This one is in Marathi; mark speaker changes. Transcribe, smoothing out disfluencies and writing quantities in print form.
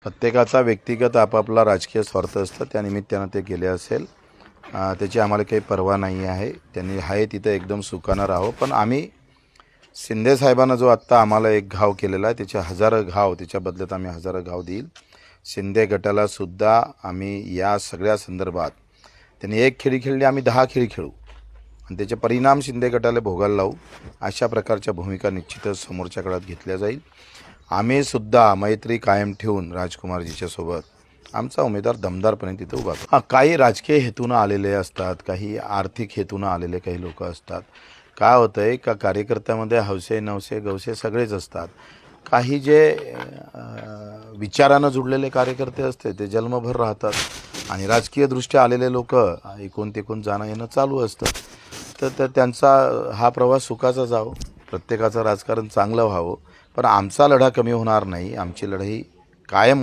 Speaker 1: प्रत्येकाचा व्यक्तिगत आपापला राजकीय स्वार्थ असतं, त्या निमित्तानं ते गेले असेल. त्याची आम्हाला काही पर्वा नाही आहे. त्यांनी आहे तिथं एकदम सुखानं राहावं. पण आम्ही शिंदे साहेबांना जो आत्ता आम्हाला एक घाव केलेला आहे, त्याचे हजारो घाव, त्याच्या बदल्यात आम्ही हजारो घाव देईल. शिंदे गटाला सुद्धा आम्ही या सगळ्या संदर्भात, त्यांनी एक खेळी खेळली, आम्ही 10 खेळी खेळू आणि त्याचे परिणाम शिंदे गटाला भोगायला लावू. अशा प्रकारच्या भूमिका निश्चितच समोरच्या काळात घेतल्या जाईल. आम्ही सुद्धा मैत्री कायम ठेवून राजकुमारजीच्या सोबत आमचा उमेदवार दमदारपणे तिथे उभा करू. काही राजकीय हेतूनं आलेले असतात, काही आर्थिक हेतूनं आलेले काही लोक असतात. काय होतं आहे का, कार्यकर्त्यामध्ये हौसे नवसे गवसे सगळेच असतात. काही जे विचारानं जुडलेले कार्यकर्ते असते ते जन्मभर राहतात आणि राजकीयदृष्ट्या आलेले लोक एकूण तिकून जाणं येणं चालू असतं. तर त्यांचा हा प्रवास सुखाचा जावो, प्रत्येकाचं राजकारण चांगलं व्हावं. पण आमचा लढा कमी होणार नाही. आमची लढाई कायम